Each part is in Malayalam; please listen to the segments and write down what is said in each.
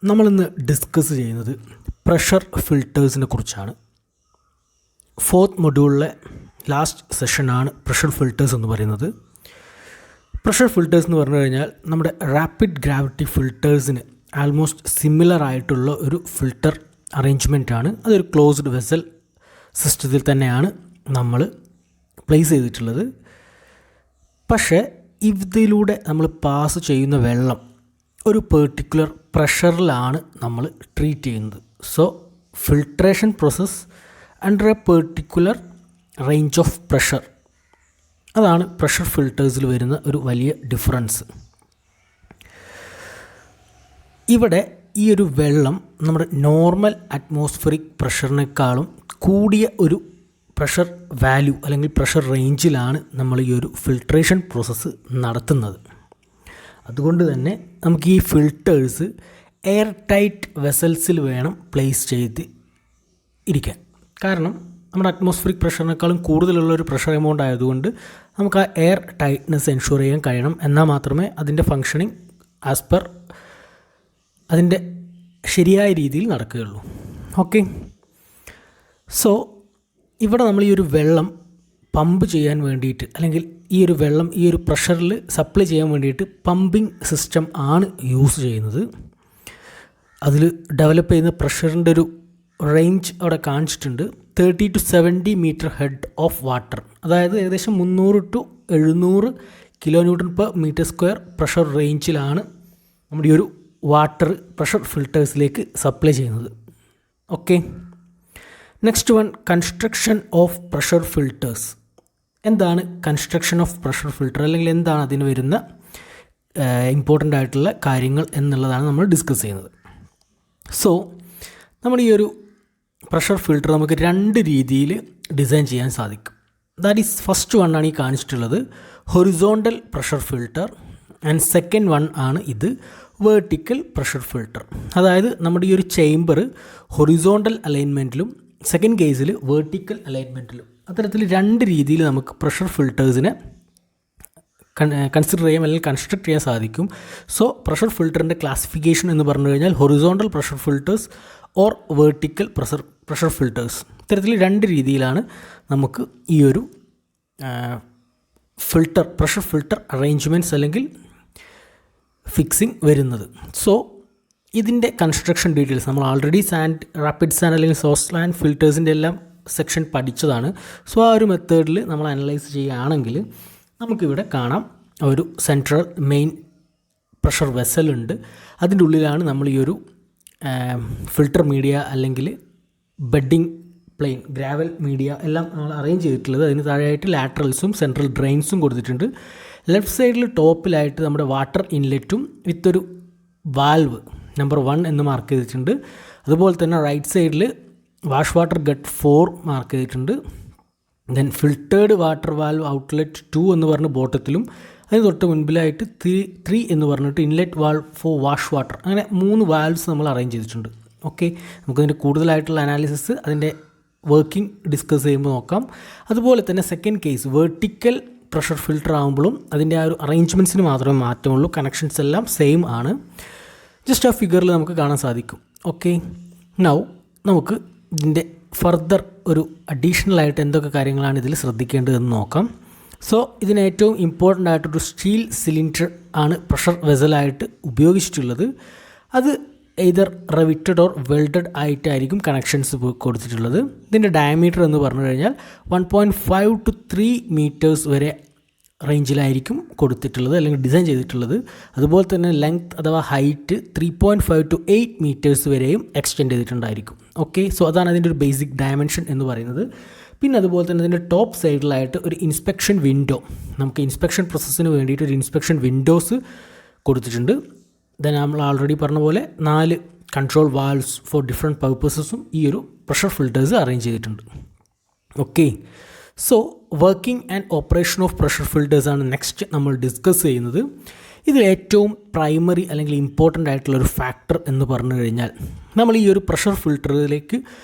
നമ്മളിന്ന് ഡിസ്കസ് ചെയ്യുന്നത് പ്രഷർ ഫിൽട്ടേഴ്സിനെ കുറിച്ചാണ്. 4th മൊഡ്യൂളിലെ ലാസ്റ്റ് സെഷനാണ് പ്രഷർ ഫിൽട്ടേഴ്സ് എന്ന് പറയുന്നത്. പ്രഷർ ഫിൽട്ടേഴ്സ് എന്ന് പറഞ്ഞു കഴിഞ്ഞാൽ നമ്മുടെ റാപ്പിഡ് ഗ്രാവിറ്റി ഫിൽട്ടേഴ്സിന് ആൾമോസ്റ്റ് സിമിലർ ആയിട്ടുള്ള ഒരു ഫിൽട്ടർ അറേഞ്ച്മെൻറ്റാണ്. അതൊരു ക്ലോസ്ഡ് വെസൽ സിസ്റ്റത്തിൽ തന്നെയാണ് നമ്മൾ പ്ലേസ് ചെയ്തിട്ടുള്ളത്. പക്ഷേ ഇതിലൂടെ നമ്മൾ പാസ് ചെയ്യുന്ന വെള്ളം ഒരു പെർട്ടിക്കുലർ പ്രഷറിലാണ് നമ്മൾ ട്രീറ്റ് ചെയ്യുന്നത്. So filtration process under A particular range of pressure, അതാണ് പ്രഷർ ഫിൽട്ടേഴ്സിൽ വരുന്ന ഒരു വലിയ ഡിഫറൻസ്. ഇവിടെ ഈ ഒരു വെള്ളം നമ്മുടെ നോർമൽ അറ്റ്മോസ്ഫിയറിക് പ്രഷറിനേക്കാളും കൂടിയ ഒരു പ്രഷർ വാല്യൂ അല്ലെങ്കിൽ പ്രഷർ റേഞ്ചിലാണ് നമ്മൾ ഈ ഒരു ഫിൽട്രേഷൻ പ്രോസസ്സ് നടത്തുന്നത്. അതുകൊണ്ട് തന്നെ നമുക്ക് ഈ ഫിൽട്ടേഴ്സ് എയർ ടൈറ്റ് വെസൽസിൽ വേണം പ്ലേസ് ചെയ്ത് ഇരിക്കാൻ. കാരണം നമ്മുടെ അറ്റ്മോസ്ഫിയറിക് പ്രഷറിനേക്കാളും കൂടുതലുള്ളൊരു പ്രഷർ എമൗണ്ട് ആയതുകൊണ്ട് നമുക്ക് ആ എയർ ടൈറ്റ്നെസ് എൻഷുർ ചെയ്യാൻ കഴിയണം. എന്നാൽ മാത്രമേ അതിൻ്റെ ഫങ്ഷനിങ് ആസ് പെർ അതിൻ്റെ ശരിയായ രീതിയിൽ നടക്കുകയുള്ളൂ. ഓക്കെ, സോ ഇവിടെ നമ്മൾ ഈ ഒരു വെള്ളം പമ്പ് ചെയ്യാൻ വേണ്ടിയിട്ട് അല്ലെങ്കിൽ ഈ ഒരു വെള്ളം ഈ ഒരു പ്രഷറിൽ സപ്ലൈ ചെയ്യാൻ വേണ്ടിയിട്ട് പമ്പിങ് സിസ്റ്റം ആണ് യൂസ് ചെയ്യുന്നത്. അതിൽ ഡെവലപ്പ് ചെയ്യുന്ന പ്രഷറിൻ്റെ ഒരു റേഞ്ച് അവിടെ കാണിച്ചിട്ടുണ്ട്. 30 to 70 metre head of water, അതായത് ഏകദേശം 300 to 700 kN/m² പ്രഷർ റേഞ്ചിലാണ് നമ്മുടെ ഈ ഒരു വാട്ടർ പ്രഷർ ഫിൽട്ടേഴ്സിലേക്ക് സപ്ലൈ ചെയ്യുന്നത്. Okay, next one, construction of pressure filters. എന്താണ് കൺസ്ട്രക്ഷൻ ഓഫ് പ്രഷർ ഫിൽട്ടർ, അല്ലെങ്കിൽ എന്താണ് അതിന് വരുന്ന ഇമ്പോർട്ടൻ്റ് ആയിട്ടുള്ള കാര്യങ്ങൾ എന്നുള്ളതാണ് നമ്മൾ ഡിസ്കസ് ചെയ്യുന്നത്. സോ നമ്മൾ ഈ ഒരു പ്രഷർ ഫിൽട്ടർ നമുക്ക് 2 രീതിയിൽ ഡിസൈൻ ചെയ്യാൻ സാധിക്കും. ദാറ്റ് ഈസ് ഫസ്റ്റ് വൺ ആണ് ഈ കാണിച്ചിട്ടുള്ളത്, horizontal pressure filter, and second one ആണ് ഇത്, വേർട്ടിക്കൽ പ്രഷർ ഫിൽട്ടർ. അതായത് നമ്മുടെ ഈ ഒരു ചേംബർ ഹൊറിസോണ്ടൽ അലൈൻമെൻറ്റിലും സെക്കൻഡ് കേസിൽ വേർട്ടിക്കൽ അലൈൻമെൻറ്റിലും, അത്തരത്തിൽ 2 രീതിയിൽ നമുക്ക് പ്രഷർ ഫിൽട്ടേഴ്സിനെ കൺസിഡർ ചെയ്യാൻ അല്ലെങ്കിൽ കൺസ്ട്രക്ട് ചെയ്യാൻ സാധിക്കും. സോ പ്രഷർ ഫിൽട്ടറിൻ്റെ ക്ലാസിഫിക്കേഷൻ എന്ന് പറഞ്ഞു കഴിഞ്ഞാൽ horizontal pressure filters or vertical pressure filters. ഇത്തരത്തിൽ 2 രീതിയിലാണ് നമുക്ക് ഈ ഒരു പ്രഷർ ഫിൽട്ടർ അറേഞ്ച്മെൻറ്റ്സ് അല്ലെങ്കിൽ ഫിക്സിങ് വരുന്നത്. സോ ഇതിൻ്റെ കൺസ്ട്രക്ഷൻ ഡീറ്റെയിൽസ് നമ്മൾ ആൾറെഡി റാപ്പിഡ് സാൻഡ് അല്ലെങ്കിൽ സോസ്റ്റ് ലാൻഡ് ഫിൽട്ടേഴ്സിൻ്റെ എല്ലാം സെക്ഷൻ പഠിച്ചതാണ്. സോ ആ ഒരു മെത്തേഡിൽ നമ്മൾ അനലൈസ് ചെയ്യുകയാണെങ്കിൽ നമുക്കിവിടെ കാണാം ഒരു സെൻട്രൽ മെയിൻ പ്രഷർ വെസലുണ്ട്. അതിൻ്റെ ഉള്ളിലാണ് നമ്മൾ ഈ ഒരു ഫിൽട്ടർ മീഡിയ അല്ലെങ്കിൽ ബെഡിങ് പ്ലെയിൻ ഗ്രാവൽ മീഡിയ എല്ലാം നമ്മൾ അറേഞ്ച് ചെയ്തിട്ടുള്ളത്. അതിന് താഴെയായിട്ട് ലാറ്ററൽസും സെൻട്രൽ ഡ്രെയിൻസും കൊടുത്തിട്ടുണ്ട്. ലെഫ്റ്റ് സൈഡിൽ ടോപ്പിലായിട്ട് നമ്മുടെ വാട്ടർ ഇൻലെറ്റും വിത്തൊരു വാൽവ് നമ്പർ 1 എന്ന് മാർക്ക് ചെയ്തിട്ടുണ്ട്. അതുപോലെ തന്നെ റൈറ്റ് സൈഡിൽ വാഷ് വാട്ടർ ഗട്ട് 4 മാർക്ക് ചെയ്തിട്ടുണ്ട്. Then filtered water valve outlet 2 എന്ന് പറഞ്ഞ് ബോട്ടത്തിലും, അതിന് തൊട്ട് മുൻപിലായിട്ട് 3 എന്ന് പറഞ്ഞിട്ട് inlet valve for wash water, അങ്ങനെ 3 വാൽവ്സ് നമ്മൾ അറേഞ്ച് ചെയ്തിട്ടുണ്ട്. ഓക്കെ, നമുക്കതിൻ്റെ കൂടുതലായിട്ടുള്ള അനാലിസിസ് അതിൻ്റെ വർക്കിംഗ് ഡിസ്കസ് ചെയ്യുമ്പോൾ നോക്കാം. അതുപോലെ തന്നെ second case vertical pressure filter ആകുമ്പോഴും അതിൻ്റെ ആ ഒരു അറേഞ്ച്മെൻറ്റ്സിന് മാത്രമേ മാറ്റമുള്ളൂ. കണക്ഷൻസ് എല്ലാം സെയിം ആണ്. ജസ്റ്റ് ആ ഫിഗറിൽ നമുക്ക് കാണാൻ സാധിക്കും. ഓക്കെ, നൗ നമുക്ക് ഇതിൻ്റെ ഫർദർ ഒരു അഡീഷണലായിട്ട് എന്തൊക്കെ കാര്യങ്ങളാണ് ഇതിൽ ശ്രദ്ധിക്കേണ്ടതെന്ന് നോക്കാം. സോ ഇതിന് ഏറ്റവും ഇമ്പോർട്ടൻ്റ് ആയിട്ടൊരു സ്റ്റീൽ സിലിണ്ടർ ആണ് പ്രഷർ വെസലായിട്ട് ഉപയോഗിച്ചിട്ടുള്ളത്. അത് എയ്തർ റെവിറ്റഡ് ഓർ വെൽഡഡ് ആയിട്ടായിരിക്കും കണക്ഷൻസ് കൊടുത്തിട്ടുള്ളത്. ഇതിൻ്റെ ഡയമീറ്റർ എന്ന് പറഞ്ഞു കഴിഞ്ഞാൽ 1.5 to 3 മീറ്റേഴ്സ് വരെ റേഞ്ചിലായിരിക്കും കൊടുത്തിട്ടുള്ളത് അല്ലെങ്കിൽ ഡിസൈൻ ചെയ്തിട്ടുള്ളത്. അതുപോലെ തന്നെ ലെങ്ത് അഥവാ ഹൈറ്റ് 3.5 to 8 മീറ്റേഴ്സ് വരെയും എക്സ്റ്റെൻഡ് ചെയ്തിട്ടുണ്ടായിരിക്കും. ഓക്കെ, സോ അതാണ് അതിൻ്റെ ഒരു ബേസിക് ഡയമെൻഷൻ എന്ന് പറയുന്നത്. പിന്നെ അതുപോലെ തന്നെ അതിൻ്റെ ടോപ്പ് സൈഡിലായിട്ട് ഒരു ഇൻസ്പെക്ഷൻ വിൻഡോ, നമുക്ക് ഇൻസ്പെക്ഷൻ പ്രോസസ്സിന് വേണ്ടിയിട്ട് ഒരു ഇൻസ്പെക്ഷൻ വിൻഡോസ് കൊടുത്തിട്ടുണ്ട്. ദെൻ നമ്മൾ ഓൾറെഡി പറഞ്ഞ പോലെ 4 കൺട്രോൾ വാൽവ്സ് ഫോർ ഡിഫറെൻറ്റ് പർപ്പസസും ഈ ഒരു പ്രഷർ ഫിൽട്ടേഴ്സ് അറേഞ്ച് ചെയ്തിട്ടുണ്ട്. Okay, so working and operation of pressure ഫിൽട്ടേഴ്സാണ് നെക്സ്റ്റ് നമ്മൾ ഡിസ്കസ് ചെയ്യുന്നത്. ഇതിൽ ഏറ്റവും പ്രൈമറി അല്ലെങ്കിൽ ഇമ്പോർട്ടൻ്റ് ആയിട്ടുള്ളൊരു ഫാക്ടർ എന്ന് പറഞ്ഞു കഴിഞ്ഞാൽ നമ്മൾ ഈ ഒരു പ്രഷർ ഫിൽട്ടറിലേക്ക്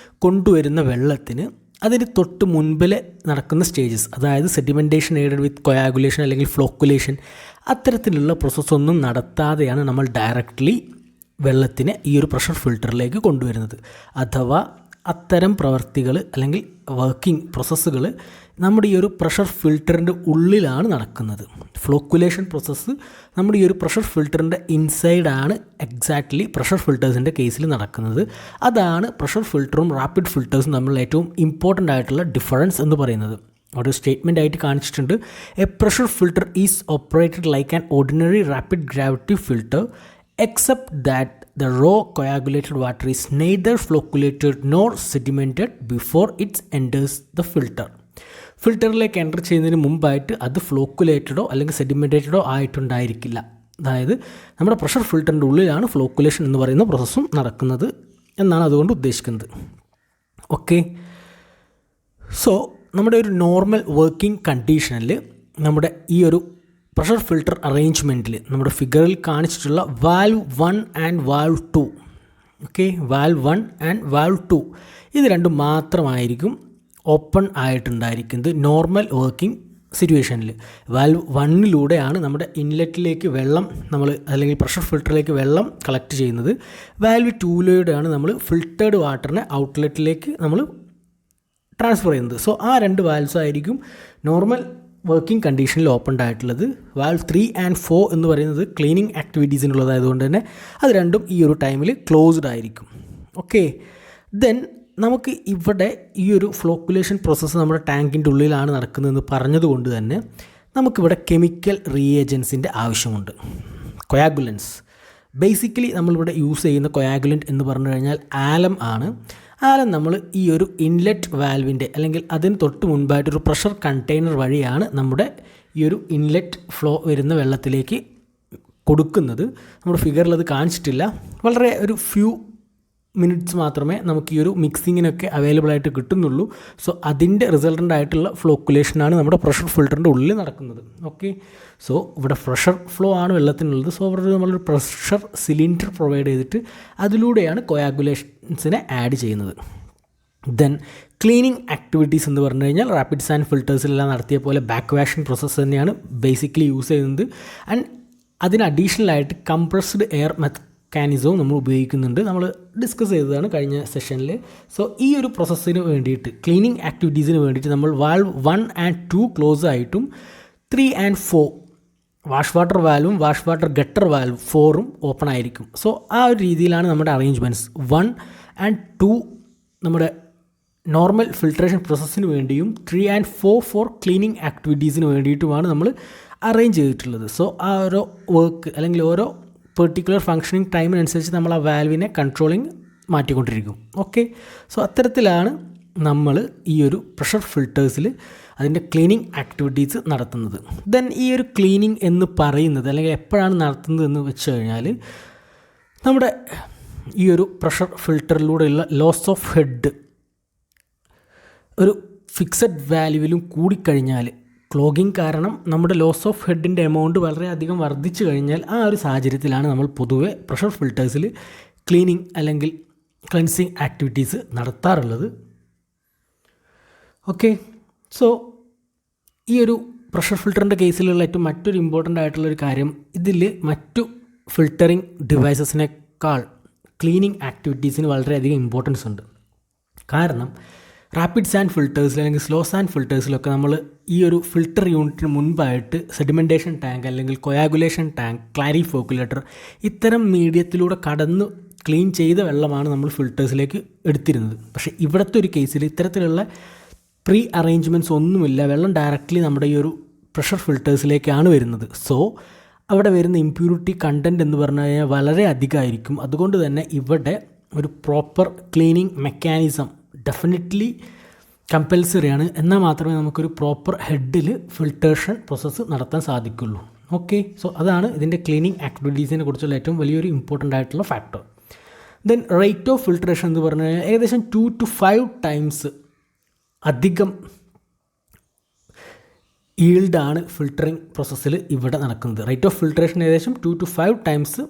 കൊണ്ടുവരുന്ന വെള്ളത്തിന് അതിന് തൊട്ട് മുൻപിൽ നടക്കുന്ന സ്റ്റേജസ്, അതായത് സെഡിമെൻറ്റേഷൻ എയ്ഡഡ് വിത്ത് കൊയാഗുലേഷൻ അല്ലെങ്കിൽ ഫ്ലോക്കുലേഷൻ, അത്തരത്തിലുള്ള പ്രോസസ്സൊന്നും നടത്താതെയാണ് നമ്മൾ ഡയറക്റ്റ്ലി വെള്ളത്തിനെ ഈ ഒരു പ്രഷർ ഫിൽറ്ററിലേക്ക് കൊണ്ടുവരുന്നത്. അഥവാ അത്തരം പ്രവർത്തികൾ അല്ലെങ്കിൽ വർക്കിംഗ് പ്രോസസ്സുകൾ നമ്മുടെ ഈ ഒരു പ്രഷർ ഫിൽറ്ററിൻ്റെ ഉള്ളിലാണ് നടക്കുന്നത്. ഫ്ലോക്കുലേഷൻ പ്രോസസ്സ് നമ്മുടെ ഈ ഒരു പ്രഷർ ഫിൽറ്ററിൻ്റെ ഇൻസൈഡാണ് എക്സാക്ട്ലി പ്രഷർ ഫിൽറ്റേഴ്സിൻ്റെ കേസിൽ നടക്കുന്നത്. അതാണ് പ്രഷർ ഫിൽറ്ററും റാപ്പിഡ് ഫിൽറ്റേഴ്സും തമ്മിലുള്ള ഏറ്റവും ഇമ്പോർട്ടൻ്റ് ആയിട്ടുള്ള ഡിഫറൻസ് എന്ന് പറയുന്നത്. അവിടെ സ്റ്റേറ്റ്മെൻ്റ് ആയിട്ട് കാണിച്ചിട്ടുണ്ട്, A pressure filter is operated like an ordinary rapid gravity filter except that the raw coagulated water is neither flocculated nor sedimented before it enters the filter. ഫിൽറ്ററിലേക്ക് എൻ്റർ ചെയ്യുന്നതിന് മുമ്പായിട്ട് അത് ഫ്ലോക്കുലേറ്റഡോ അല്ലെങ്കിൽ സെഡിമെൻറ്റേറ്റഡോ ആയിട്ടുണ്ടായിരിക്കില്ല. അതായത് നമ്മുടെ പ്രഷർ ഫിൽറ്ററിൻ്റെ ഉള്ളിലാണ് ഫ്ലോക്കുലേഷൻ എന്ന് പറയുന്ന പ്രോസസ്സും നടക്കുന്നത് എന്നാണ് അതുകൊണ്ട് ഉദ്ദേശിക്കുന്നത്. ഓക്കെ, സോ നമ്മുടെ ഒരു നോർമൽ വർക്കിംഗ് കണ്ടീഷനിൽ നമ്മുടെ ഈ ഒരു പ്രഷർ ഫിൽറ്റർ അറേഞ്ച്മെൻറ്റിൽ നമ്മുടെ ഫിഗറിൽ കാണിച്ചിട്ടുള്ള valve 1 and valve 2, okay, valve 1 and valve 2 ഇത് രണ്ടും മാത്രമായിരിക്കും ഓപ്പൺ ആയിട്ടുണ്ടായിരിക്കുന്നത് നോർമൽ വർക്കിംഗ് സിറ്റുവേഷനിൽ. വാൽവ് 1ലൂടെയാണ് നമ്മുടെ ഇൻലെറ്റിലേക്ക് വെള്ളം അല്ലെങ്കിൽ പ്രഷർ ഫിൽറ്ററിലേക്ക് വെള്ളം കളക്ട് ചെയ്യുന്നത്. വാൽവ് 2ലൂടെയാണ് നമ്മൾ ഫിൽറ്റേർഡ് വാട്ടറിനെ ഔട്ട്ലെറ്റിലേക്ക് നമ്മൾ ട്രാൻസ്ഫർ ചെയ്യുന്നത്. സോ ആ രണ്ട് വാൽവ്സ് ആയിരിക്കും നോർമൽ വർക്കിംഗ് കണ്ടീഷനിൽ ഓപ്പൺഡ് ആയിട്ടുള്ളത്. വാൽവ് 3 ആൻഡ് 4 എന്ന് പറയുന്നത് ക്ലീനിങ് ആക്ടിവിറ്റീസിനുള്ളതായതുകൊണ്ട് തന്നെ അത് രണ്ടും ഈ ഒരു ടൈമിൽ ക്ലോസ്ഡ് ആയിരിക്കും. ഓക്കെ, ദെൻ നമുക്ക് ഇവിടെ ഈ ഒരു ഫ്ലോക്കുലേഷൻ പ്രോസസ്സ് നമ്മുടെ ടാങ്കിൻ്റെ ഉള്ളിലാണ് നടക്കുന്നതെന്ന് പറഞ്ഞതുകൊണ്ട് തന്നെ നമുക്കിവിടെ കെമിക്കൽ റിയേജൻസിൻ്റെ ആവശ്യമുണ്ട്. കൊയാഗുലൻസ്, ബേസിക്കലി നമ്മളിവിടെ യൂസ് ചെയ്യുന്ന കൊയാഗുലൻറ്റ് എന്ന് പറഞ്ഞു കഴിഞ്ഞാൽ ആലം ആണ്. ആലം നമ്മൾ ഈ ഒരു ഇൻലെറ്റ് വാൽവിൻ്റെ അല്ലെങ്കിൽ അതിന് തൊട്ട് മുൻപായിട്ടൊരു പ്രഷർ കണ്ടെയ്നർ വഴിയാണ് നമ്മുടെ ഈ ഒരു ഇൻലെറ്റ് ഫ്ലോ വരുന്ന വെള്ളത്തിലേക്ക് കൊടുക്കുന്നത്. നമ്മുടെ ഫിഗറിൽ അത് കാണിച്ചിട്ടില്ല. വളരെ ഒരു ഫ്യൂ മിനിറ്റ്സ് മാത്രമേ നമുക്ക് ഈ ഒരു മിക്സിങ്ങിനൊക്കെ അവൈലബിൾ ആയിട്ട് കിട്ടുന്നുള്ളൂ. സോ അതിൻ്റെ റിസൾട്ടൻ്റ് ആയിട്ടുള്ള ഫ്ലോക്കുലേഷനാണ് നമ്മുടെ പ്രഷർ ഫിൽറ്ററിൻ്റെ ഉള്ളിൽ നടക്കുന്നത്. ഓക്കെ, സോ ഇവിടെ പ്രഷർ ഫ്ലോ ആണ് വെള്ളത്തിനുള്ളത്. സോ അവിടെ നമ്മളൊരു പ്രഷർ സിലിണ്ടർ പ്രൊവൈഡ് ചെയ്തിട്ട് അതിലൂടെയാണ് കൊയാഗുലേഷൻസിനെ ആഡ് ചെയ്യുന്നത്. ദെൻ ക്ലീനിങ് ആക്ടിവിറ്റീസ് എന്ന് പറഞ്ഞു കഴിഞ്ഞാൽ റാപ്പിഡ് സാൻഡ് ഫിൽറ്റേഴ്സിലെല്ലാം നടത്തിയ പോലെ ബാക്ക് വാഷിംഗ് പ്രോസസ്സ് തന്നെയാണ് ബേസിക്കലി യൂസ് ചെയ്യുന്നത്. ആൻഡ് അതിന് അഡീഷണലായിട്ട് കംപ്രസ്ഡ് എയർ മെക്കാനിസവും നമ്മൾ ഉപയോഗിക്കുന്നുണ്ട്. നമ്മൾ ഡിസ്കസ് ചെയ്തതാണ് കഴിഞ്ഞ സെഷനിൽ. സോ ഈ ഒരു പ്രോസസ്സിന് വേണ്ടിയിട്ട് ക്ലീനിങ് ആക്ടിവിറ്റീസിന് വേണ്ടിയിട്ട് നമ്മൾ വാൽവ് 1 ആൻഡ് 2 ക്ലോസ് ആയിട്ടും 3 ആൻഡ് 4 വാഷ് വാട്ടർ വാൽവും വാഷ് വാട്ടർ ഗട്ടർ വാൽവ് 4ഉം ഓപ്പൺ ആയിരിക്കും. സോ ആ ഒരു രീതിയിലാണ് നമ്മുടെ അറേഞ്ച്മെൻറ്റ്സ്. 1 ആൻഡ് 2 നമ്മുടെ നോർമൽ ഫിൽട്രേഷൻ പ്രോസസ്സിന് വേണ്ടിയും 3 ആൻഡ് 4 ഫോർ ക്ലീനിങ് ആക്ടിവിറ്റീസിന് വേണ്ടിയിട്ടുമാണ് നമ്മൾ അറേഞ്ച് ചെയ്തിട്ടുള്ളത്. സോ ആ ഓരോ വർക്ക് അല്ലെങ്കിൽ ഓരോ പെർട്ടിക്കുലർ ഫങ്ഷനിങ് ടൈമിനനുസരിച്ച് നമ്മൾ ആ വാൽവിനെ കൺട്രോളിങ് മാറ്റിക്കൊണ്ടിരിക്കും. ഓക്കെ, സോ അത്തരത്തിലാണ് നമ്മൾ ഈ ഒരു പ്രഷർ ഫിൽറ്റേഴ്സിൽ അതിൻ്റെ ക്ലീനിങ് ആക്ടിവിറ്റീസ് നടത്തുന്നത്. ദെൻ ഈ ഒരു ക്ലീനിങ് എന്ന് പറയുന്നത് അല്ലെങ്കിൽ എപ്പോഴാണ് നടത്തുന്നത് എന്ന് വെച്ച് കഴിഞ്ഞാൽ നമ്മുടെ ഈ ഒരു പ്രഷർ ഫിൽറ്ററിലൂടെയുള്ള ലോസ് ഓഫ് ഹെഡ് ഒരു ഫിക്സഡ് വാല്യൂവിലും കൂടിക്കഴിഞ്ഞാൽ, ക്ലോഗിങ് കാരണം നമ്മുടെ ലോസ് ഓഫ് ഹെഡിൻ്റെ എമൗണ്ട് വളരെയധികം വർദ്ധിച്ചു കഴിഞ്ഞാൽ ആ ഒരു സാഹചര്യത്തിലാണ് നമ്മൾ പൊതുവെ പ്രഷർ ഫിൽറ്റേഴ്സിൽ ക്ലീനിങ് അല്ലെങ്കിൽ ക്ലെൻസിങ് ആക്ടിവിറ്റീസ് നടത്താറുള്ളത്. ഓക്കെ, സോ ഈ ഒരു പ്രഷർ ഫിൽറ്ററിൻ്റെ കേസിലുള്ള ഏറ്റവും മറ്റൊരു ഇമ്പോർട്ടൻ്റ് ആയിട്ടുള്ളൊരു കാര്യം, ഇതിൽ മറ്റു ഫിൽറ്ററിങ് ഡിവൈസസിനേക്കാൾ ക്ലീനിങ് ആക്ടിവിറ്റീസിന് വളരെയധികം ഇമ്പോർട്ടൻസ് ഉണ്ട്. കാരണം റാപ്പിഡ് സാൻഡ് ഫിൽറ്റേഴ്സിൽ അല്ലെങ്കിൽ സ്ലോ സാൻഡ് ഫിൽറ്റേഴ്സിലൊക്കെ നമ്മൾ ഈ ഒരു ഫിൽറ്റർ യൂണിറ്റിന് മുൻപായിട്ട് സെഡിമെൻറ്റേഷൻ ടാങ്ക് അല്ലെങ്കിൽ കൊയാഗുലേഷൻ ടാങ്ക്, ക്ലാരിഫോക്കുലേറ്റർ ഇത്തരം മീഡിയത്തിലൂടെ കടന്ന് ക്ലീൻ ചെയ്ത വെള്ളമാണ് നമ്മൾ ഫിൽറ്റേഴ്സിലേക്ക് എടുത്തിരുന്നത്. പക്ഷേ ഇവിടുത്തെ ഒരു കേസിൽ ഇത്തരത്തിലുള്ള പ്രീ അറേഞ്ച്മെൻറ്റ്സ് ഒന്നുമില്ല. വെള്ളം ഡയറക്റ്റ്ലി നമ്മുടെ ഈ ഒരു പ്രഷർ ഫിൽറ്റേഴ്സിലേക്കാണ് വരുന്നത്. സോ അവിടെ വരുന്ന ഇമ്പ്യൂരിറ്റി കണ്ടൻറ്റ് എന്ന് പറഞ്ഞു കഴിഞ്ഞാൽ വളരെ അധികമായിരിക്കും. അതുകൊണ്ട് തന്നെ ഇവിടെ ഒരു പ്രോപ്പർ ക്ലീനിങ് മെക്കാനിസം ഡെഫിനറ്റ്ലി കമ്പൽസറിയാണ്. എന്നാൽ മാത്രമേ നമുക്കൊരു പ്രോപ്പർ ഹെഡിൽ ഫിൽട്ടേഷൻ പ്രോസസ്സ് നടത്താൻ സാധിക്കുള്ളൂ. ഓക്കെ, സോ അതാണ് ഇതിൻ്റെ ക്ലീനിങ് ആക്ടിവിറ്റീസിനെ കുറിച്ചുള്ള ഏറ്റവും വലിയൊരു ഇമ്പോർട്ടൻ്റ് ആയിട്ടുള്ള factor. Then rate of filtration എന്ന് പറഞ്ഞു കഴിഞ്ഞാൽ ഏകദേശം 2 to 5 ടൈംസ് അധികം ഈൽഡാണ് ഫിൽറ്ററിങ് പ്രോസസ്സിൽ ഇവിടെ നടക്കുന്നത്. റേറ്റ് ഓഫ് ഫിൽട്രേഷൻ ഏകദേശം 2 to 5 ടൈംസ്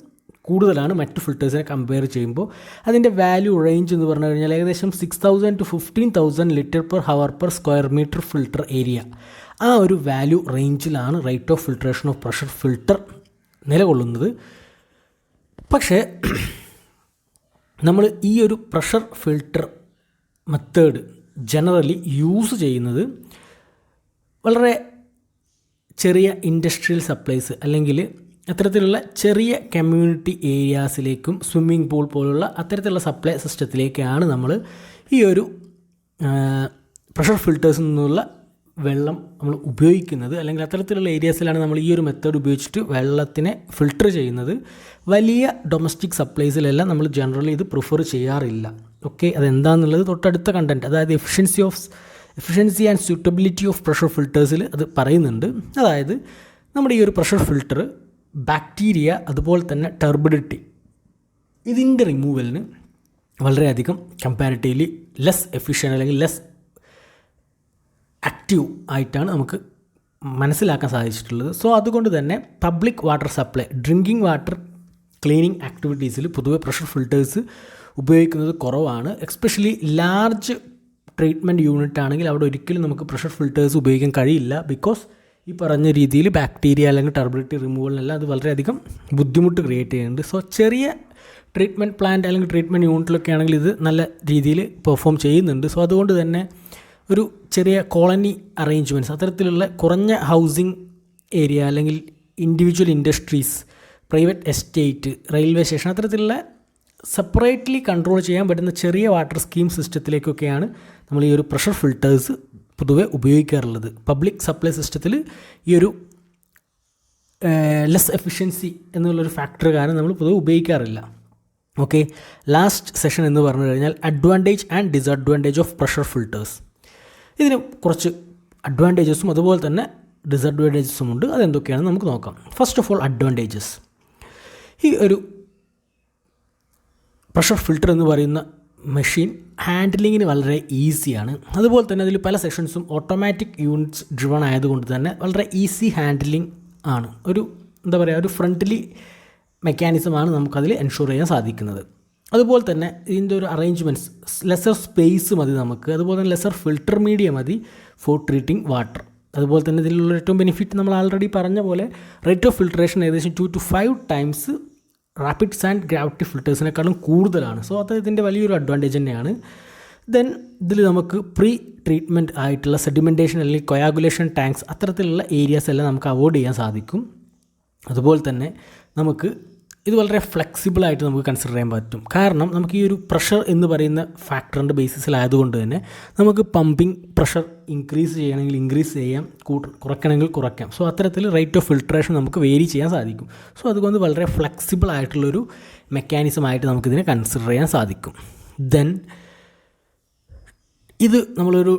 കൂടുതലാണ് മറ്റ് ഫിൽറ്റേഴ്സിനെ കമ്പയർ ചെയ്യുമ്പോൾ. അതിൻ്റെ വാല്യൂ റേഞ്ച് എന്ന് പറഞ്ഞു കഴിഞ്ഞാൽ ഏകദേശം 6,000 to 15,000 litre per hour per square metre filter area. ആ ഒരു വാല്യൂ റേഞ്ചിലാണ് rate of filtration of pressure filter നിലകൊള്ളുന്നത്. പക്ഷേ നമ്മൾ ഈ ഒരു pressure filter method generally use ചെയ്യുന്നത് വളരെ ചെറിയ ഇൻഡസ്ട്രിയൽ സപ്ലൈസ് അല്ലെങ്കിൽ അത്തരത്തിലുള്ള ചെറിയ കമ്മ്യൂണിറ്റി ഏരിയാസിലേക്കും സ്വിമ്മിംഗ് പൂൾ പോലുള്ള അത്തരത്തിലുള്ള സപ്ലൈ സിസ്റ്റത്തിലേക്കാണ് നമ്മൾ ഈ ഒരു പ്രഷർ ഫിൽറ്റേഴ്സിൽ നിന്നുള്ള വെള്ളം നമ്മൾ ഉപയോഗിക്കുന്നത്. അല്ലെങ്കിൽ അത്തരത്തിലുള്ള ഏരിയാസിലാണ് നമ്മൾ ഈ ഒരു മെത്തേഡ് ഉപയോഗിച്ചിട്ട് വെള്ളത്തിനെ ഫിൽട്ടർ ചെയ്യുന്നത്. വലിയ ഡൊമസ്റ്റിക് സപ്ലൈസിലെല്ലാം നമ്മൾ ജനറലി ഇത് പ്രിഫർ ചെയ്യാറില്ല. ഓക്കെ, അതെന്താണെന്നുള്ളത് തൊട്ടടുത്ത കണ്ടൻറ്റ്, അതായത് efficiency and suitability of pressure ഫിൽറ്റേഴ്സിൽ അത് പറയുന്നുണ്ട്. അതായത് നമ്മുടെ ഈ ഒരു പ്രഷർ ഫിൽറ്റർ ബാക്ടീരിയ അതുപോലെ തന്നെ ടർബിഡിറ്റി ഇതിൻ്റെ റിമൂവലിന് വളരെയധികം കമ്പാരിറ്റീവ്ലി ലെസ് എഫിഷ്യൻ്റ് അല്ലെങ്കിൽ ലെസ് ആക്റ്റീവ് ആയിട്ടാണ് നമുക്ക് മനസ്സിലാക്കാൻ സാധിച്ചിട്ടുള്ളത്. സോ അതുകൊണ്ട് തന്നെ public water supply, drinking water cleaning ആക്ടിവിറ്റീസിൽ പൊതുവെ പ്രഷർ ഫിൽറ്റേഴ്സ് ഉപയോഗിക്കുന്നത് കുറവാണ്. എസ്പെഷ്യലി ലാർജ് ട്രീറ്റ്മെൻറ്റ് യൂണിറ്റ് ആണെങ്കിൽ അവിടെ ഒരിക്കലും നമുക്ക് പ്രഷർ ഫിൽറ്റേഴ്സ് ഉപയോഗിക്കാൻ കഴിയില്ല. ബിക്കോസ് ഈ പറഞ്ഞ രീതിയിൽ ബാക്ടീരിയ അല്ലെങ്കിൽ ടർബിഡിറ്റി റിമൂവലിനെല്ലാം അത് വളരെയധികം ബുദ്ധിമുട്ട് ക്രിയേറ്റ് ചെയ്യുന്നുണ്ട്. സോ ചെറിയ ട്രീറ്റ്മെൻറ്റ് പ്ലാന്റ് അല്ലെങ്കിൽ ട്രീറ്റ്മെൻറ്റ് യൂണിറ്റിലൊക്കെ ആണെങ്കിൽ ഇത് നല്ല രീതിയിൽ പെർഫോം ചെയ്യുന്നുണ്ട്. സോ അതുകൊണ്ട് തന്നെ ഒരു ചെറിയ കോളനി അറേഞ്ച്മെൻറ്റ്സ്, അത്തരത്തിലുള്ള കുറഞ്ഞ ഹൗസിംഗ് ഏരിയ അല്ലെങ്കിൽ individual industries, private estate, railway station, അത്തരത്തിലുള്ള സെപ്പറേറ്റ്ലി കൺട്രോൾ ചെയ്യാൻ പറ്റുന്ന ചെറിയ വാട്ടർ സ്കീം സിസ്റ്റത്തിലേക്കൊക്കെയാണ് നമ്മൾ ഈ ഒരു പ്രഷർ ഫിൽറ്റേഴ്സ് പൊതുവെ ഉപയോഗിക്കാറുള്ളത്. പബ്ലിക് സപ്ലൈ സിസ്റ്റത്തിൽ ഈ ഒരു ലെസ് എഫിഷ്യൻസി എന്നുള്ളൊരു ഫാക്ടർ കാരണം നമ്മൾ പൊതുവെ ഉപയോഗിക്കാറില്ല. ഓക്കെ, ലാസ്റ്റ് സെഷൻ എന്ന് പറഞ്ഞു കഴിഞ്ഞാൽ advantage and disadvantage of pressure filters. ഇതിന് കുറച്ച് അഡ്വാൻറ്റേജസും അതുപോലെ തന്നെ ഡിസഡ്വാൻറ്റേജസും ഉണ്ട്. അതെന്തൊക്കെയാണെന്ന് നമുക്ക് നോക്കാം. First of all advantages. ഈ ഒരു പ്രഷർ ഫിൽറ്റർ എന്ന് പറയുന്ന മെഷീൻ ഹാൻഡിലിങ്ങിന് വളരെ ഈസിയാണ്. അതുപോലെ തന്നെ അതിൽ പല സെക്ഷൻസും ഓട്ടോമാറ്റിക് യൂണിറ്റ്സ് ഡ്രിവൺ ആയതുകൊണ്ട് തന്നെ വളരെ ഈസി ഹാൻഡിലിംഗ് ആണ്. ഒരു ഒരു ഫ്രണ്ട്ലി മെക്കാനിസമാണ് നമുക്കതിൽ എൻഷുർ ചെയ്യാൻ സാധിക്കുന്നത്. അതുപോലെ തന്നെ ഇതിൻ്റെ ഒരു അറേഞ്ച്മെൻറ്റ്സ്, ലെസർ സ്പേസ് മതി നമുക്ക്, അതുപോലെ തന്നെ ലെസർ ഫിൽട്ടർ മീഡിയ മതി ഫോർ ട്രീറ്റിംഗ് വാട്ടർ. അതുപോലെ തന്നെ ഇതിലുള്ള ഏറ്റവും ബെനിഫിറ്റ് നമ്മൾ ആൾറെഡി പറഞ്ഞ പോലെ റേറ്റ് ഓഫ് ഫിൽട്രേഷൻ ഏകദേശം 2 to 5 times rapid sand gravity ഫിൽറ്റേഴ്സിനേക്കാളും കൂടുതലാണ്. സോ അത് ഇതിൻ്റെ വലിയൊരു അഡ്വാൻറ്റേജ് തന്നെയാണ്. ദെൻ ഇതിൽ നമുക്ക് പ്രീ ട്രീറ്റ്മെൻറ്റ് ആയിട്ടുള്ള സെഡിമെൻറ്റേഷൻ അല്ലെങ്കിൽ കൊയാഗുലേഷൻ ടാങ്ക്സ് അത്തരത്തിലുള്ള ഏരിയാസ് എല്ലാം നമുക്ക് അവോയ്ഡ് ചെയ്യാൻ സാധിക്കും. അതുപോലെ തന്നെ നമുക്ക് ഇത് വളരെ ഫ്ലെക്സിബിളായിട്ട് നമുക്ക് കൺസിഡർ ചെയ്യാൻ പറ്റും. കാരണം നമുക്ക് ഈ ഒരു പ്രഷർ എന്ന് പറയുന്ന ഫാക്ടറിൻ്റെ ബേസിസിലായതുകൊണ്ട് തന്നെ നമുക്ക് പമ്പിങ് പ്രഷർ ഇൻക്രീസ് ചെയ്യണമെങ്കിൽ ഇൻക്രീസ് ചെയ്യാം, കുറയ്ക്കണമെങ്കിൽ കുറയ്ക്കാം. സോ അത്തരത്തിൽ റേറ്റ് ഓഫ് ഫിൽട്രേഷൻ നമുക്ക് വേരി ചെയ്യാൻ സാധിക്കും. സോ അതുകൊണ്ട് വളരെ ഫ്ലെക്സിബിൾ ആയിട്ടുള്ളൊരു മെക്കാനിസമായിട്ട് നമുക്കിതിനെ കൺസിഡർ ചെയ്യാൻ സാധിക്കും. ദെൻ ഇത് നമ്മളൊരു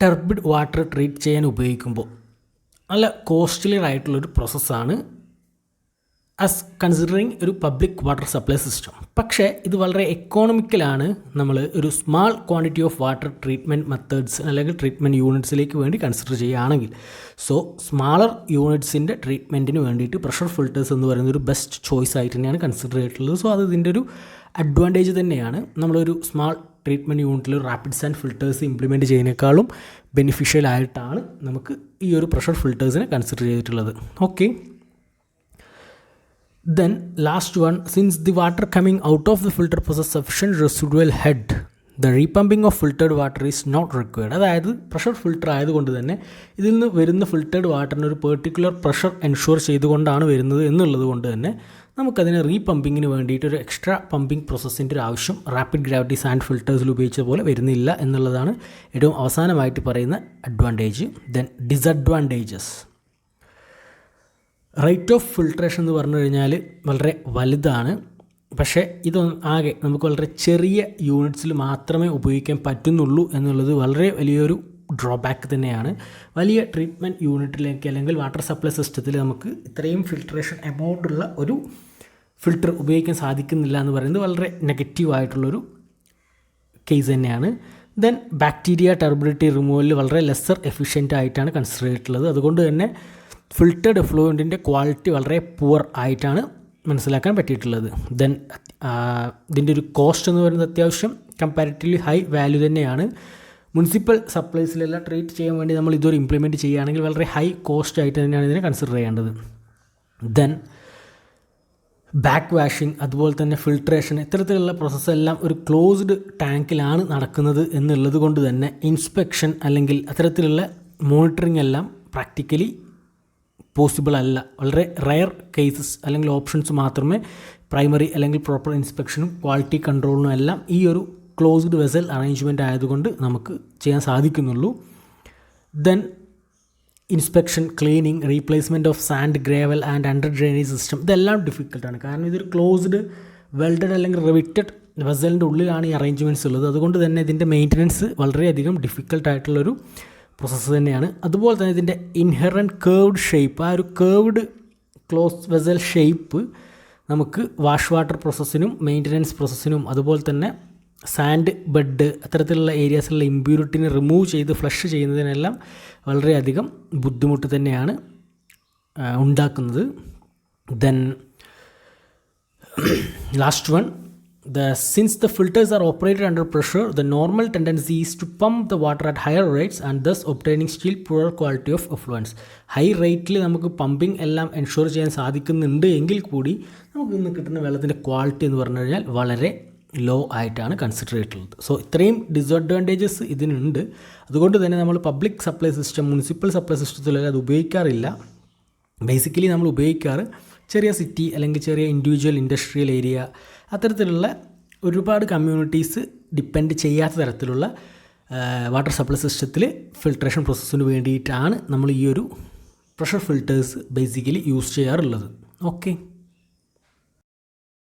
ടർബിഡ് വാട്ടർ ട്രീറ്റ് ചെയ്യാൻ ഉപയോഗിക്കുമ്പോൾ നല്ല കോസ്റ്റ്ലിയർ ആയിട്ടുള്ളൊരു പ്രോസസ്സാണ് ആസ് കൺസിഡറിങ് ഒരു പബ്ലിക് വാട്ടർ സപ്ലൈ സിസ്റ്റം. പക്ഷേ ഇത് വളരെ എക്കോണമിക്കലാണ് നമ്മൾ ഒരു small quantity of water treatment methods അല്ലെങ്കിൽ ട്രീറ്റ്മെൻറ്റ് യൂണിറ്റ്സിലേക്ക് വേണ്ടി കൺസിഡർ ചെയ്യുകയാണെങ്കിൽ. സോ സ്മാളർ യൂണിറ്റ്സിൻ്റെ ട്രീറ്റ്മെൻറ്റിന് വേണ്ടിയിട്ട് പ്രഷർ ഫിൽറ്റേഴ്സ് എന്ന് പറയുന്ന ഒരു ബെസ്റ്റ് ചോയ്സ് ആയിട്ട് തന്നെയാണ് കൺസിഡർ ചെയ്തിട്ടുള്ളത്. സോ അത് ഇതിൻ്റെ ഒരു അഡ്വാൻറ്റേജ് തന്നെയാണ്. നമ്മളൊരു സ്മാൾ ട്രീറ്റ്മെൻറ്റ് യൂണിറ്റിൽ റാപ്പിഡ് സാൻഡ് ഫിൽറ്റേഴ്സ് ഇംപ്ലിമെൻറ്റ് ചെയ്യുന്നതിനേക്കാളും ബെനിഫിഷ്യൽ ആയിട്ടാണ് നമുക്ക് ഈ ഒരു പ്രഷർ ഫിൽറ്റേഴ്സിനെ കൺസിഡർ ചെയ്തിട്ടുള്ളത്. Okay, then last one, since the water coming out of the filter possesses sufficient residual head, the repumping of filtered water is not required. അതായത് പ്രഷർ ഫിൽറ്റർ ആയതുകൊണ്ട് തന്നെ ഇതിൽ നിന്ന് വരുന്ന ഫിൽറ്റേർഡ് വാട്ടറിന് ഒരു പെർട്ടിക്കുലർ പ്രഷർ എൻഷുർ ചെയ്തുകൊണ്ടാണ് വരുന്നത് എന്നുള്ളത് കൊണ്ട് തന്നെ നമുക്കതിന് റീപമ്പിങ്ങിന് വേണ്ടിയിട്ട് ഒരു എക്സ്ട്രാ പമ്പിങ് പ്രോസസ്സിൻ്റെ ഒരു ആവശ്യം റാപ്പിഡ് ഗ്രാവിറ്റി സാൻഡ് ഫിൽറ്റേഴ്സിൽ ഉപയോഗിച്ച പോലെ വരുന്നില്ല എന്നുള്ളതാണ് ഏറ്റവും അവസാനമായിട്ട് പറയുന്ന advantage. Then disadvantages. Rate of filtration എന്ന് പറഞ്ഞു കഴിഞ്ഞാൽ വളരെ വലുതാണ്. പക്ഷേ ആകെ നമുക്ക് വളരെ ചെറിയ യൂണിറ്റ്സിൽ മാത്രമേ ഉപയോഗിക്കാൻ പറ്റുന്നുള്ളൂ എന്നുള്ളത് വളരെ വലിയൊരു ഡ്രോബാക്ക് തന്നെയാണ്. വലിയ ട്രീറ്റ്മെൻറ്റ് യൂണിറ്റിലേക്ക് അല്ലെങ്കിൽ വാട്ടർ സപ്ലൈ സിസ്റ്റത്തിൽ നമുക്ക് ഇത്രയും ഫിൽട്രേഷൻ എമൗണ്ട് ഉള്ള ഒരു ഫിൽറ്റർ ഉപയോഗിക്കാൻ സാധിക്കുന്നില്ല എന്ന് പറയുന്നത് വളരെ നെഗറ്റീവായിട്ടുള്ളൊരു കേസ് തന്നെയാണ്. ദെൻ ബാക്ടീരിയ ടർബിഡിറ്റി റിമൂവലിൽ വളരെ ലെസ്സർ എഫിഷ്യൻ്റ് ആയിട്ടാണ് കൺസിഡർ ചെയ്തിട്ടുള്ളത്. അതുകൊണ്ട് തന്നെ ഫിൽറ്റേർഡ് എഫ്ലൂവൻറ്റിൻ്റെ ക്വാളിറ്റി വളരെ പുവർ ആയിട്ടാണ് മനസ്സിലാക്കാൻ പറ്റിയിട്ടുള്ളത്. ദെൻ ഇതിൻ്റെ ഒരു കോസ്റ്റ് എന്ന് പറയുന്നത് അത്യാവശ്യം കമ്പാരിറ്റീവ്ലി ഹൈ വാല്യൂ തന്നെയാണ്. മുനിസിപ്പൽ സപ്ലൈസിലെല്ലാം ട്രീറ്റ് ചെയ്യാൻ വേണ്ടി നമ്മൾ ഇതൊരു ഇംപ്ലിമെൻറ്റ് ചെയ്യുകയാണെങ്കിൽ വളരെ ഹൈ കോസ്റ്റ് ആയിട്ട് തന്നെയാണ് ഇതിനെ കൺസിഡർ ചെയ്യേണ്ടത്. ദെൻ ബാക്ക് വാഷിംഗ്, അതുപോലെ തന്നെ ഫിൽട്രേഷൻ, ഇത്തരത്തിലുള്ള പ്രോസസ്സെല്ലാം ഒരു ക്ലോസ്ഡ് ടാങ്കിലാണ് നടക്കുന്നത് എന്നുള്ളത് കൊണ്ട് തന്നെ ഇൻസ്പെക്ഷൻ അല്ലെങ്കിൽ അത്തരത്തിലുള്ള മോണിറ്ററിംഗ് എല്ലാം പ്രാക്ടിക്കലി പോസിബിൾ അല്ല. വളരെ റയർ കേസസ് അല്ലെങ്കിൽ ഓപ്ഷൻസ് മാത്രമേ പ്രൈമറി അല്ലെങ്കിൽ പ്രോപ്പർ ഇൻസ്പെക്ഷനും ക്വാളിറ്റി കൺട്രോളിനും എല്ലാം ഈ ഒരു ക്ലോസ്ഡ് വെസൽ അറേഞ്ച്മെൻറ്റ് ആയതുകൊണ്ട് നമുക്ക് ചെയ്യാൻ സാധിക്കുന്നുള്ളൂ. Then inspection, cleaning, replacement of sand, gravel and under drainage system, ഇതെല്ലാം ഡിഫിക്കൽട്ടാണ്. കാരണം ഇതൊരു ക്ലോസ്ഡ് വെൽഡഡ് അല്ലെങ്കിൽ റിവിറ്റഡ് വെസലിൻ്റെ ഉള്ളിലാണ് ഈ അറേഞ്ച്മെൻറ്റ്സ് ഉള്ളത്. അതുകൊണ്ട് തന്നെ ഇതിൻ്റെ മെയിൻ്റനൻസ് വളരെയധികം ഡിഫിക്കൽട്ടായിട്ടുള്ളൊരു പ്രോസസ്സ് തന്നെയാണ്. അതുപോലെ തന്നെ ഇതിൻ്റെ ഇൻഹെറൻറ്റ് കേർവ്ഡ് ഷേപ്പ്, ആ ഒരു കേർവ്ഡ് ക്ലോസ് വെസൽ ഷേപ്പ് നമുക്ക് വാഷ് വാട്ടർ പ്രോസസ്സിനും മെയിൻ്റനൻസ് പ്രോസസ്സിനും അതുപോലെ തന്നെ സാൻഡ് ബെഡ് അത്തരത്തിലുള്ള ഏരിയാസിലുള്ള ഇമ്പ്യൂരിറ്റിനെ റിമൂവ് ചെയ്ത് ഫ്ലഷ് ചെയ്യുന്നതിനെല്ലാം വളരെയധികം ബുദ്ധിമുട്ട് തന്നെയാണ് ഉണ്ടാക്കുന്നത്. Then last one, since the filters are operated under pressure, the normal tendency is to pump the water at higher rates and thus obtaining still poorer quality of effluents. High റേറ്റിൽ നമുക്ക് പമ്പിങ് എല്ലാം എൻഷുർ ചെയ്യാൻ സാധിക്കുന്നുണ്ട് എങ്കിൽ കൂടി നമുക്ക് ഇന്ന് കിട്ടുന്ന വെള്ളത്തിൻ്റെ ക്വാളിറ്റി എന്ന് പറഞ്ഞു കഴിഞ്ഞാൽ വളരെ ലോ ആയിട്ടാണ് കൺസിഡർ ചെയ്തിട്ടുള്ളത്. സോ ഇത്രയും ഡിസഡ്വാൻറ്റേജസ് ഇതിനുണ്ട്. അതുകൊണ്ട് തന്നെ നമ്മൾ public supply system, municipal supply സിസ്റ്റത്തിലൊക്കെ അത് ഉപയോഗിക്കാറില്ല. ബേസിക്കലി നമ്മൾ ഉപയോഗിക്കാറ് ചെറിയ സിറ്റി അല്ലെങ്കിൽ ചെറിയ ഇൻഡിവിജ്വൽ ഇൻഡസ്ട്രിയൽ ഏരിയ, അത്തരത്തിലുള്ള ഒരുപാട് കമ്മ്യൂണിറ്റീസ് ഡിപ്പെൻഡ് ചെയ്യാത്ത തരത്തിലുള്ള വാട്ടർ സപ്ലൈ സിസ്റ്റത്തിൽ ഫിൽട്രേഷൻ പ്രോസസ്സിന് വേണ്ടിയിട്ടാണ് നമ്മൾ ഈ ഒരു പ്രഷർ ഫിൽറ്റേഴ്സ് ബേസിക്കലി യൂസ് ചെയ്യാറുള്ളത്. ഓക്കെ.